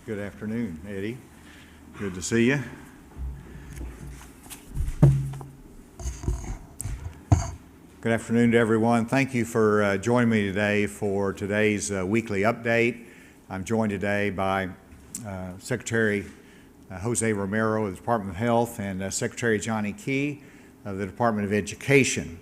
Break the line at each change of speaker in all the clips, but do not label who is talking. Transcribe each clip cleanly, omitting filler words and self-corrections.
Good afternoon, Eddie. Good to see you. Good afternoon to everyone. Thank you for joining me today for today's weekly update. I'm joined today by Secretary Jose Romero of the Department of Health and Secretary Johnny Key of the Department of Education.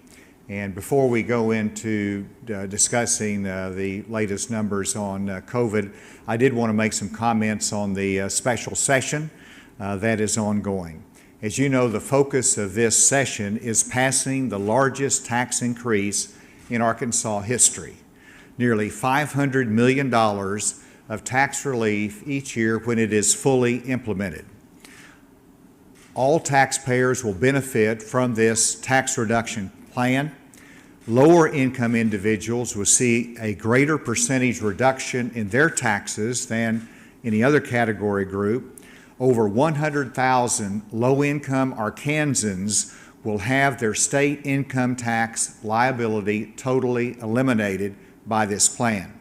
And before we go into discussing the latest numbers on COVID, I did want to make some comments on the special session that is ongoing. As you know, the focus of this session is passing the largest tax increase in Arkansas history, nearly $500 million of tax relief each year when it is fully implemented. All taxpayers will benefit from this tax reduction plan. Lower income individuals will see a greater percentage reduction in their taxes than any other category group. Over 100,000 low-income Arkansans will have their state income tax liability totally eliminated by this plan.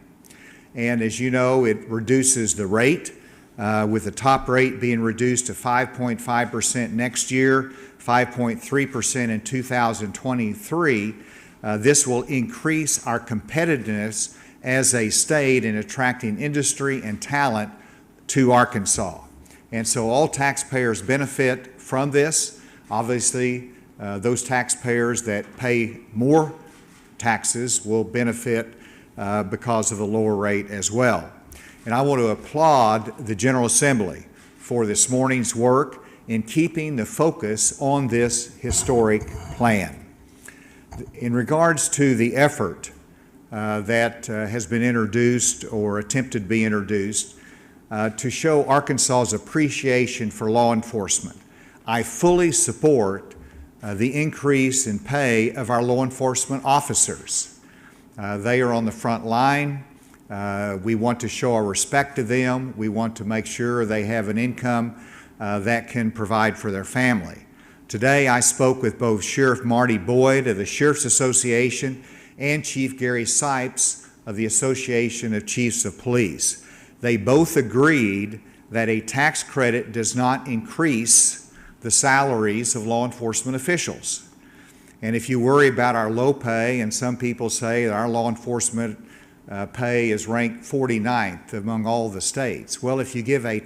And as you know, it reduces the rate, with the top rate being reduced to 5.5% next year, 5.3% in 2023. This will increase our competitiveness as a state in attracting industry and talent to Arkansas. And so all taxpayers benefit from this. Obviously, those taxpayers that pay more taxes will benefit because of the lower rate as well. And I want to applaud the General Assembly for this morning's work in keeping the focus on this historic plan. In regards to the effort that has been introduced or attempted to be introduced to show Arkansas's appreciation for law enforcement, I fully support the increase in pay of our law enforcement officers. They are on the front line. We want to show our respect to them. We want to make sure they have an income that can provide for their family. Today I spoke with both Sheriff Marty Boyd of the Sheriff's Association and Chief Gary Sipes of the Association of Chiefs of Police. They both agreed that a tax credit does not increase the salaries of law enforcement officials. And if you worry about our low pay, and some people say that our law enforcement pay is ranked 49th among all the states. Well, if you give a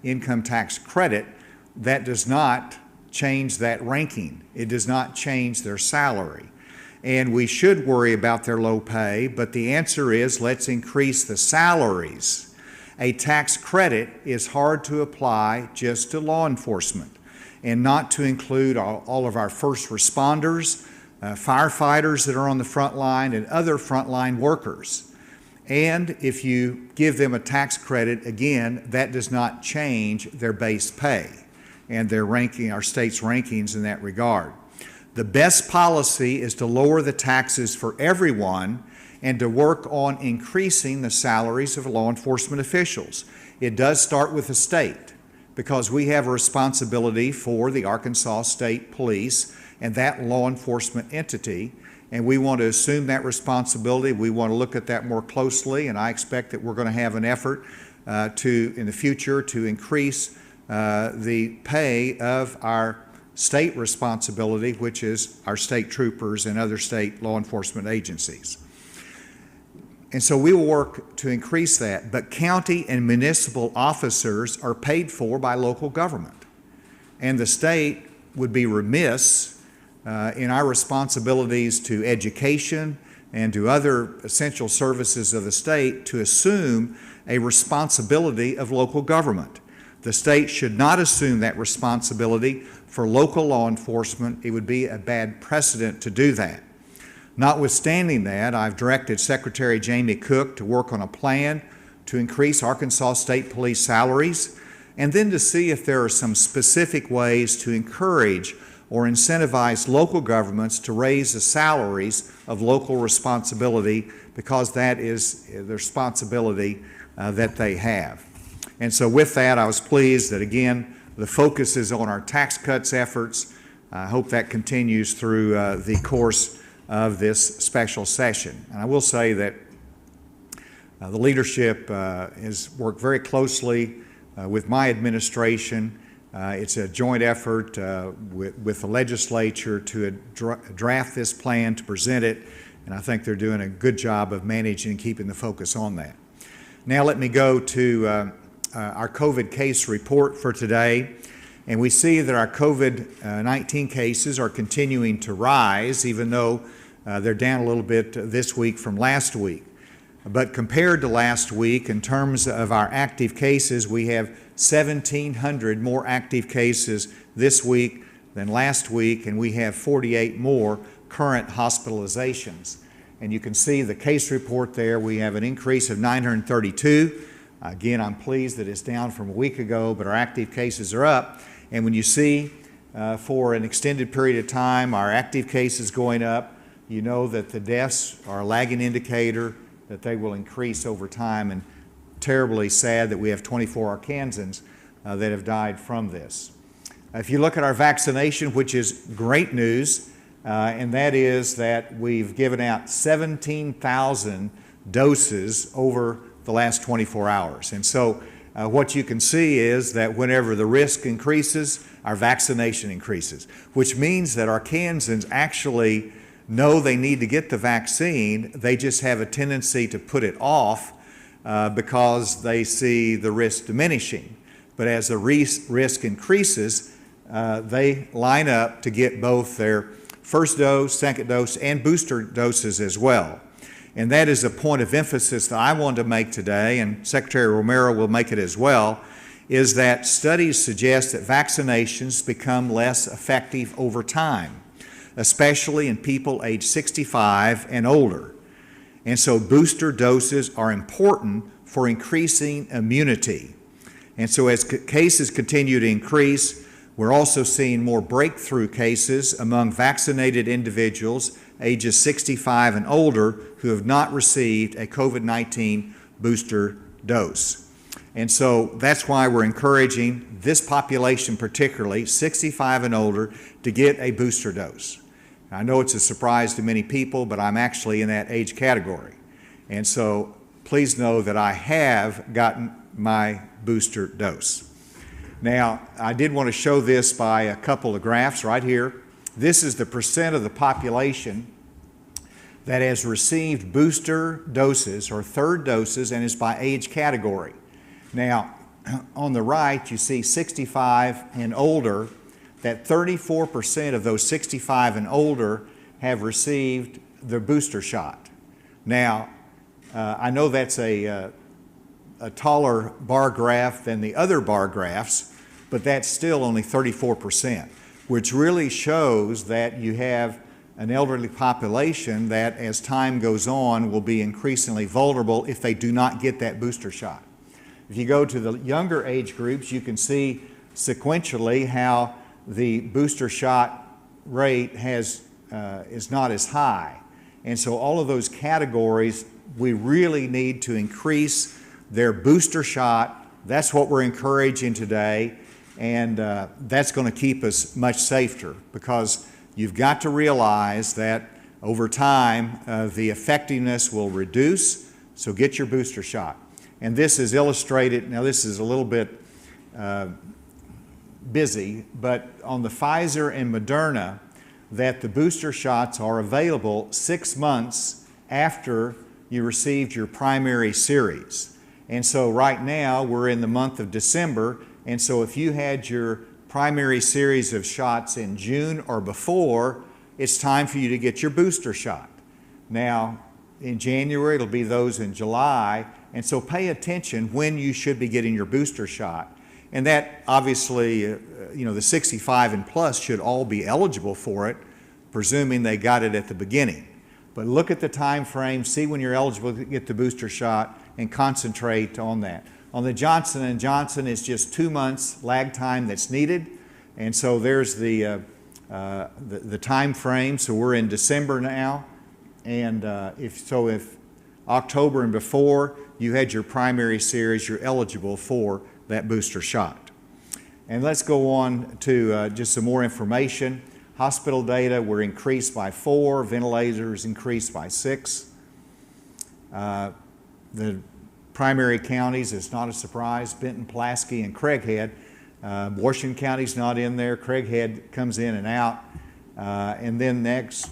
income tax credit, that does not change that ranking. It does not change their salary. And we should worry about their low pay, but the answer is let's increase the salaries. A tax credit is hard to apply just to law enforcement and not to include all of our first responders, firefighters that are on the front line, and other frontline workers. And if you give them a tax credit, again, that does not change their base pay and their ranking, our state's rankings in that regard. The best policy is to lower the taxes for everyone and to work on increasing the salaries of law enforcement officials. It does start with the state because we have a responsibility for the Arkansas State Police and that law enforcement entity, and we want to assume that responsibility. We want to look at that more closely, and I expect that we're going to have an effort in the future to increase the pay of our state responsibility, which is our state troopers and other state law enforcement agencies. And so we will work to increase that, but county and municipal officers are paid for by local government. And the state would be remiss in our responsibilities to education and to other essential services of the state to assume a responsibility of local government. The state should not assume that responsibility for local law enforcement. It would be a bad precedent to do that. Notwithstanding that, I've directed Secretary Jamie Cook to work on a plan to increase Arkansas State Police salaries and then to see if there are some specific ways to encourage or incentivize local governments to raise the salaries of local responsibility because that is the responsibility that they have. And so with that, I was pleased that, again, the focus is on our tax cuts efforts. I hope that continues through the course of this special session. And I will say that The leadership has worked very closely with my administration. It's a joint effort with the legislature to draft this plan, to present it, and I think they're doing a good job of managing and keeping the focus on that. Now let me go to our COVID case report for today. And we see that our COVID-19 cases are continuing to rise, even though they're down a little bit this week from last week. But compared to last week, in terms of our active cases, we have 1,700 more active cases this week than last week, and we have 48 more current hospitalizations. And you can see the case report there. We have an increase of 932. Again, I'm pleased that it's down from a week ago, but our active cases are up. And when you see for an extended period of time our active cases going up, you know that the deaths are a lagging indicator that they will increase over time, and terribly sad that we have 24 Arkansans that have died from this. If you look at our vaccination, which is great news, and that is that we've given out 17,000 doses over the last 24 hours. And so what you can see is that whenever the risk increases, our vaccination increases, which means that Arkansans actually know they need to get the vaccine. They just have a tendency to put it off because they see the risk diminishing. But as the risk increases, they line up to get both their first dose, second dose, and booster doses as well. And that is a point of emphasis that I want to make today, and Secretary Romero will make it as well, is that studies suggest that vaccinations become less effective over time, especially in people age 65 and older. And so booster doses are important for increasing immunity. And so as cases continue to increase, we're also seeing more breakthrough cases among vaccinated individuals ages 65 and older who have not received a COVID-19 booster dose. And so that's why we're encouraging this population, particularly 65 and older, to get a booster dose. I know it's a surprise to many people, but I'm actually in that age category. And so please know that I have gotten my booster dose. Now, I did want to show this by a couple of graphs right here. This is the percent of the population that has received booster doses or third doses, and is by age category. Now, on the right, you see 65 and older, that 34% of those 65 and older have received the booster shot. Now, I know that's a taller bar graph than the other bar graphs, but that's still only 34%, which really shows that you have an elderly population that, as time goes on, will be increasingly vulnerable if they do not get that booster shot. If you go to the younger age groups, you can see sequentially how the booster shot rate is not as high. And so all of those categories, we really need to increase their booster shot. That's what we're encouraging today, and that's going to keep us much safer, because you've got to realize that over time the effectiveness will reduce, so get your booster shot. And this is illustrated, now this is a little bit busy, but on the Pfizer and Moderna, that the booster shots are available 6 months after you received your primary series. And so right now we're in the month of December, and so if you had your primary series of shots in June or before, it's time for you to get your booster shot. Now, in January, it'll be those in July, and so pay attention when you should be getting your booster shot. And that obviously, the 65 and plus should all be eligible for it, presuming they got it at the beginning. But look at the time frame, see when you're eligible to get the booster shot, and concentrate on that. On the Johnson & Johnson, it's just 2 months lag time that's needed, and so there's the time frame. So we're in December now, and if October and before you had your primary series, you're eligible for that booster shot. And let's go on to just some more information. Hospital data were increased by 4, ventilators increased by 6. the primary counties, it's not a surprise, Benton, Pulaski, and Craighead. Washington County's not in there. Craighead comes in and out. And then next,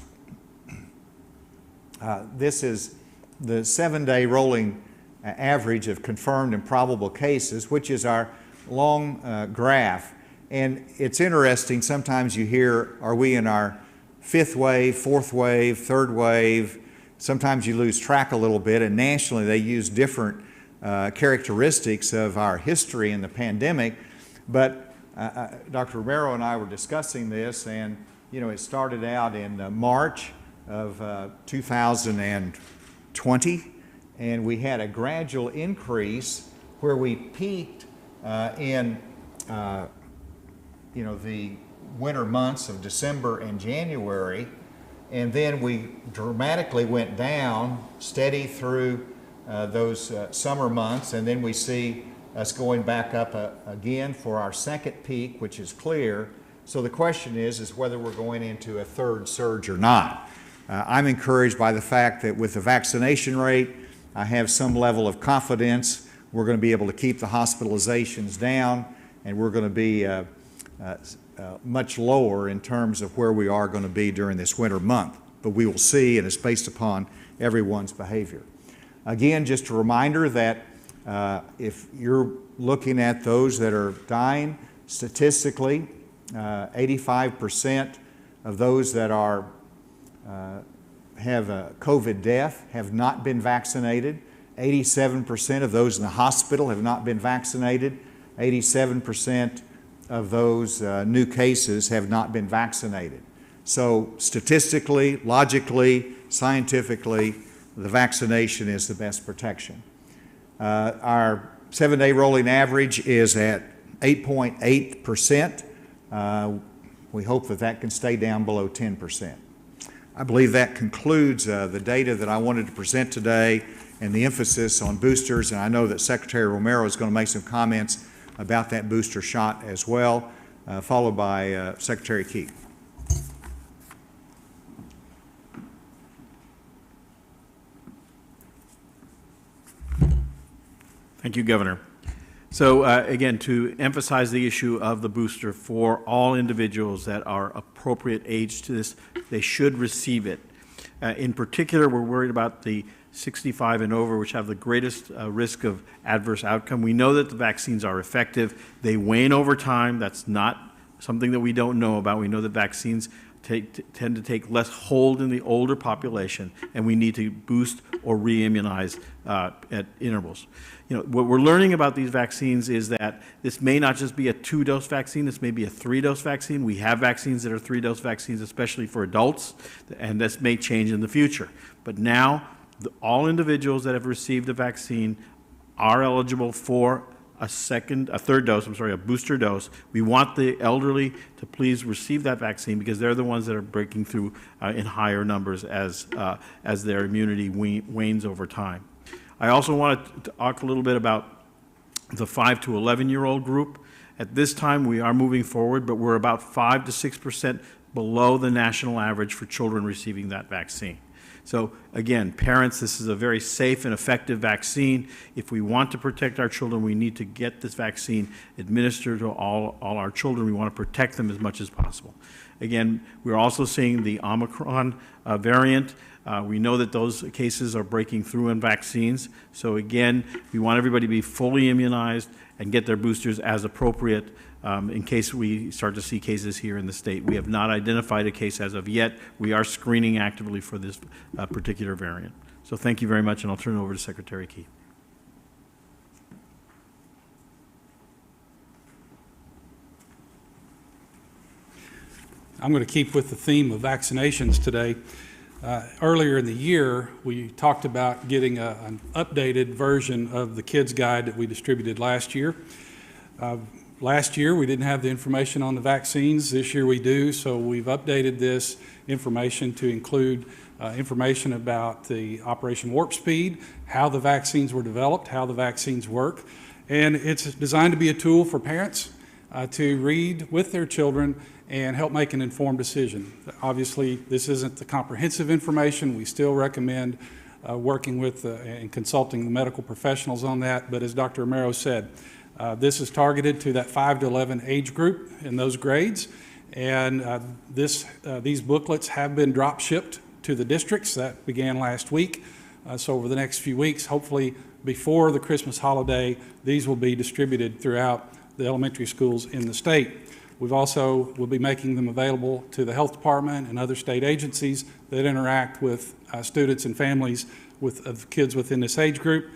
this is the 7-day rolling average of confirmed and probable cases, which is our long graph. And it's interesting, sometimes you hear, are we in our 5th wave, 4th wave, 3rd wave? Sometimes you lose track a little bit, and nationally they use different characteristics of our history in the pandemic. But Dr. Romero and I were discussing this, and it started out in March of 2020, and we had a gradual increase where we peaked in the winter months of December and January, and then we dramatically went down, steady through those summer months, and then we see us going back up again for our second peak, which is clear. So the question is whether we're going into a third surge or not. I'm encouraged by the fact that with the vaccination rate, I have some level of confidence we're going to be able to keep the hospitalizations down, and we're going to be much lower in terms of where we are going to be during this winter month. But we will see, and it's based upon everyone's behavior. Again, just a reminder that if you're looking at those that are dying, statistically, 85% of those that are have a COVID death have not been vaccinated. 87% of those in the hospital have not been vaccinated. 87% of those new cases have not been vaccinated. So statistically, logically, scientifically, the vaccination is the best protection. Our 7-day rolling average is at 8.8%. We hope that that can stay down below 10%. I believe that concludes the data that I wanted to present today and the emphasis on boosters, and I know that Secretary Romero is going to make some comments about that booster shot as well, followed by Secretary Key.
Thank you, Governor. So again, to emphasize the issue of the booster for all individuals that are appropriate age to this, they should receive it. In particular, we're worried about the 65 and over, which have the greatest risk of adverse outcome. We know that the vaccines are effective. They wane over time. That's not something that we don't know about. We know that vaccines tend to take less hold in the older population, and we need to boost or re-immunize at intervals. What we're learning about these vaccines is that this may not just be a 2-dose vaccine, this may be a 3-dose vaccine. We have vaccines that are 3-dose vaccines, especially for adults, and this may change in the future. But now, all individuals that have received a vaccine are eligible for a booster dose. We want the elderly to please receive that vaccine because they're the ones that are breaking through in higher numbers as their immunity wanes over time. I also want to talk a little bit about the 5 to 11-year-old group. At this time, we are moving forward, but we're about 5 to 6% below the national average for children receiving that vaccine. So again, parents, this is a very safe and effective vaccine. If we want to protect our children, we need to get this vaccine administered to all our children. We want to protect them as much as possible. Again, we're also seeing the Omicron variant. We know that those cases are breaking through in vaccines. So again, we want everybody to be fully immunized and get their boosters as appropriate in case we start to see cases here in the state. We have not identified a case as of yet. We are screening actively for this particular variant. So thank you very much, and I'll turn it over to Secretary Key.
I'm going to keep with the theme of vaccinations today. Earlier in the year, we talked about getting an updated version of the kids guide that we distributed last year. Last year, we didn't have the information on the vaccines. This year we do, so we've updated this information to include information about the Operation Warp Speed, how the vaccines were developed, how the vaccines work, and it's designed to be a tool for parents to read with their children and help make an informed decision. Obviously, this isn't the comprehensive information. We still recommend working with and consulting the medical professionals on that. But as Dr. Romero said, this is targeted to that 5 to 11 age group in those grades. And these booklets have been drop shipped to the districts. That began last week. So over the next few weeks, hopefully before the Christmas holiday, these will be distributed throughout the elementary schools in the state. We'll be making them available to the health department and other state agencies that interact with students and families of kids within this age group.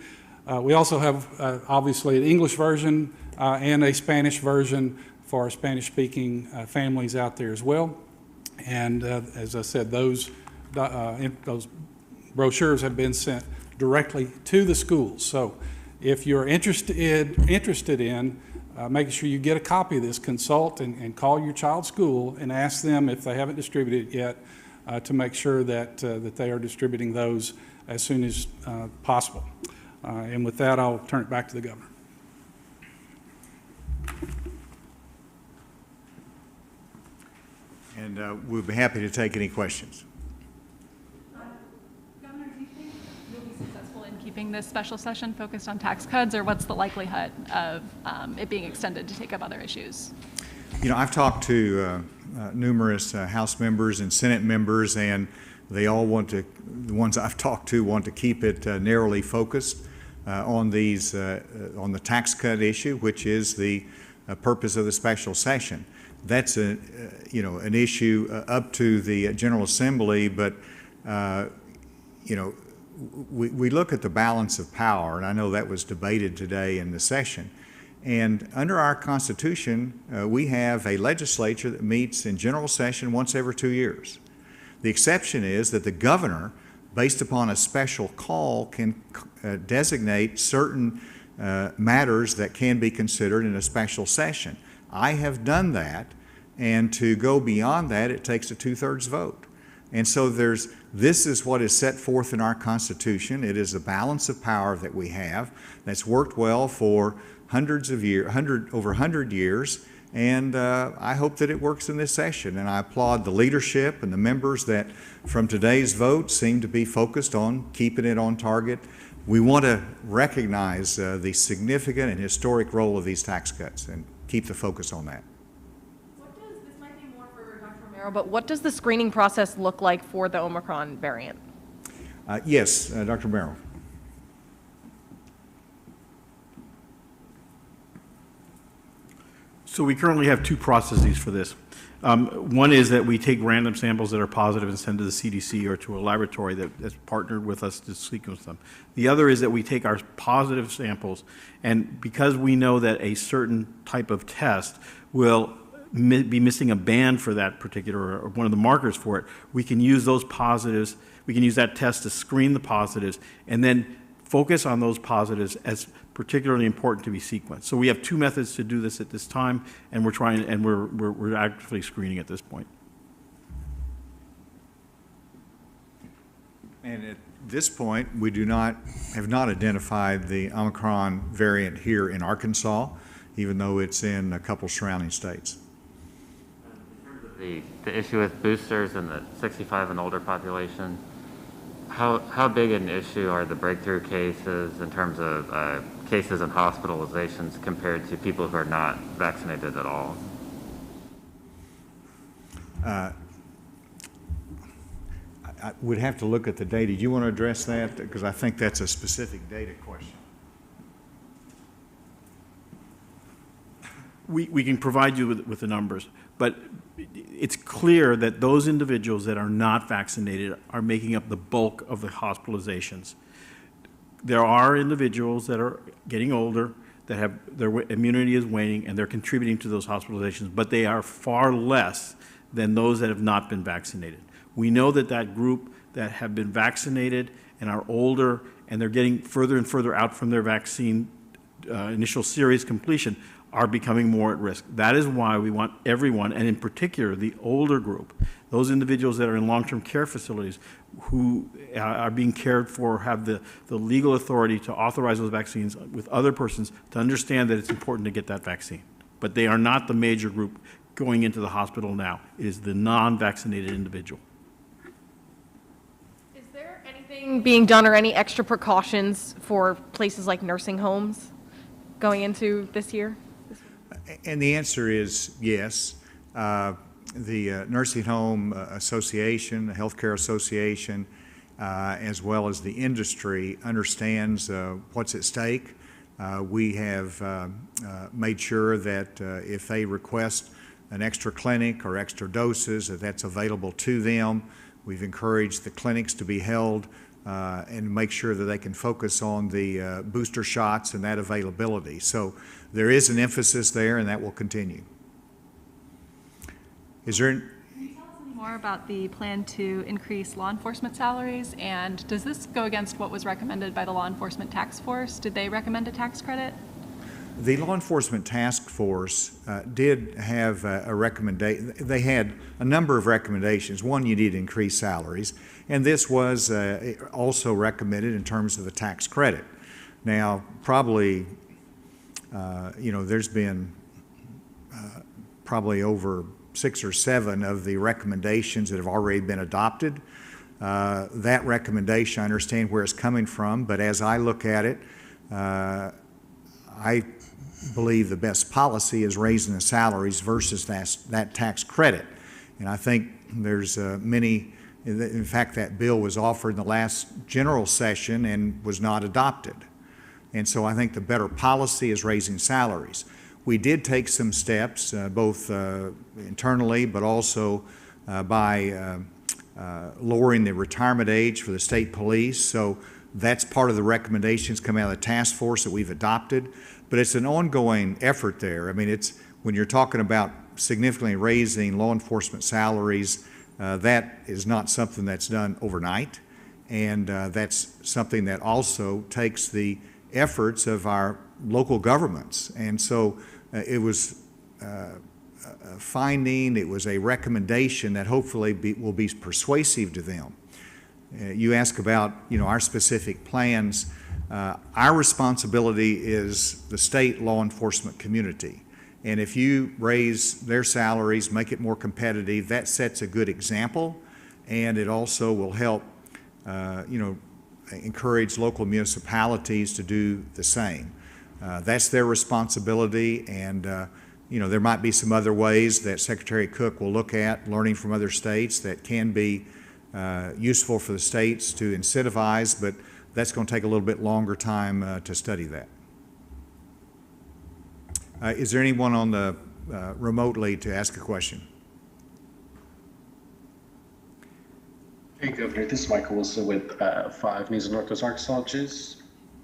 We also have obviously an English version and a Spanish version for our Spanish-speaking families out there as well. And as I said, those brochures have been sent directly to the schools. So if you're interested in making sure you get a copy of this, consult and call your child's school and ask them if they haven't distributed it yet to make sure that they are distributing those as soon as possible. And with that, I'll turn it back to the governor.
And we'll be happy to take any questions.
Governor, do you think you'll be successful in keeping this special session focused on tax cuts, or what's the likelihood of it being extended to take up other issues?
You know, I've talked to numerous House members and Senate members, and they all the ones I've talked to want to keep it narrowly focused on on the tax cut issue, which is the purpose of the special session. That's an issue up to the General Assembly, but we look at the balance of power, and I know that was debated today in the session. And under our Constitution, we have a legislature that meets in general session once every 2 years. The exception is that the governor, based upon a special call, can designate certain matters that can be considered in a special session. I have done that, and to go beyond that, it takes a 2/3 vote. And so this is what is set forth in our Constitution. It is a balance of power that we have that's worked well for over 100 years, and I hope that it works in this session. And I applaud the leadership and the members that from today's vote seem to be focused on keeping it on target. We want to recognize the significant and historic role of these tax cuts and keep the focus on that.
This might be more for Dr. Romero, but what does the screening process look like for the Omicron variant?
Yes, Dr. Merrill.
So we currently have two processes for this. One is that we take random samples that are positive and send to the CDC or to a laboratory that's partnered with us to sequence them. The other is that we take our positive samples, and because we know that a certain type of test will be missing a band for that particular, or one of the markers for it, we can use those positives, we can use that test to screen the positives, and then focus on those positives as particularly important to be sequenced. So we have two methods to do this at this time, and we're actively screening at this point.
And at this point, we have not identified the Omicron variant here in Arkansas, even though it's in a couple surrounding states.
The issue with boosters in the 65 and older population, how big an issue are the breakthrough cases in terms of cases and hospitalizations compared to people who are not vaccinated at all?
I would have to look at the data. Do you want to address that? Because I think that's a specific data question.
We can provide you with the numbers, but it's clear that those individuals that are not vaccinated are making up the bulk of the hospitalizations. There are individuals that are getting older, that have their immunity is waning, and they're contributing to those hospitalizations, but they are far less than those that have not been vaccinated. We know that that group that have been vaccinated and are older, and they're getting further and further out from their vaccine initial series completion, are becoming more at risk. That is why we want everyone, and in particular the older group, those individuals that are in long-term care facilities who are being cared for, have the legal authority to authorize those vaccines with other persons, to understand that it's important to get that vaccine. But they are not the major group going into the hospital now. It is the non-vaccinated individual.
Is there anything being done or any extra precautions for places like nursing homes going into this year?
And the answer is yes. The Nursing Home Association, the Healthcare Association, as well as the industry understands what's at stake. We have made sure that if they request an extra clinic or extra doses, that's available to them. We've encouraged the clinics to be held and make sure that they can focus on the booster shots and that availability. So there is an emphasis there, and that will continue. Is there?
Can you tell us any more about the plan to increase law enforcement salaries? And does this go against what was recommended by the Law Enforcement Task Force? Did they recommend a tax credit?
The Law Enforcement Task Force did have a recommendation. They had a number of recommendations. One, you need to increase salaries, and this was also recommended in terms of a tax credit. Now, probably, there's been probably over 6 or 7 of the recommendations that have already been adopted. That recommendation, I understand where it's coming from, but as I look at it, I believe the best policy is raising the salaries versus that tax credit. And I think there's many, in fact, that bill was offered in the last general session and was not adopted. And so I think the better policy is raising salaries. We did take some steps, both internally, but also by lowering the retirement age for the state police. So that's part of the recommendations coming out of the task force that we've adopted. But it's an ongoing effort there. I mean, it's when you're talking about significantly raising law enforcement salaries, that is not something that's done overnight. And that's something that also takes the efforts of our local governments. And so it was a finding, it was a recommendation that hopefully will be persuasive to them. You ask about, our specific plans. Our responsibility is the state law enforcement community. And if you raise their salaries, make it more competitive, that sets a good example, and it also will help, encourage local municipalities to do the same. That's their responsibility, and there might be some other ways that Secretary Cook will look at, learning from other states, that can be useful for the states to incentivize, but that's going to take a little bit longer time to study that. Is there anyone on the remotely to ask a question?
Hey, Governor, this is Michael Wilson with 5 News of Northwest Arkansas.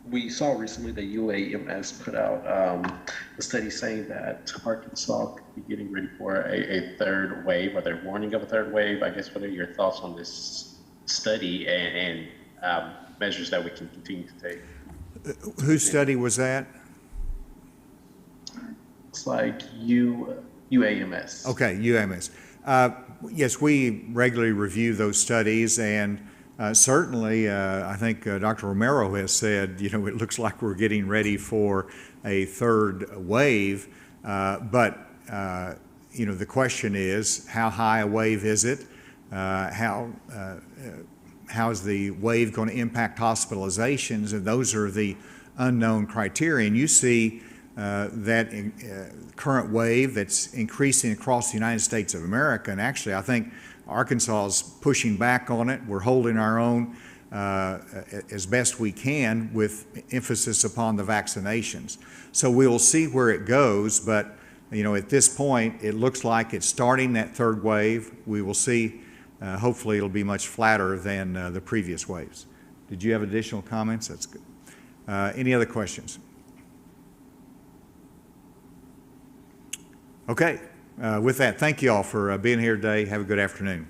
We saw recently that UAMS put out a study saying that Arkansas could be getting ready for a third wave, or they're warning of a third wave. I guess, what are your thoughts on this study and measures that we can continue to take?
Whose study was that?
It's like UAMS.
Okay, UAMS. Yes, we regularly review those studies, and certainly I think Dr. Romero has said, it looks like we're getting ready for a third wave, but the question is, how high a wave is it? How is the wave going to impact hospitalizations? And those are the unknown criteria. And you see that current wave that's increasing across the United States of America. And actually, I think Arkansas is pushing back on it. We're holding our own as best we can with emphasis upon the vaccinations. So we'll see where it goes, but at this point, it looks like it's starting that third wave. We will see. Hopefully, it'll be much flatter than the previous waves. Did you have additional comments? That's good. Any other questions? Okay. With that, thank you all for being here today. Have a good afternoon.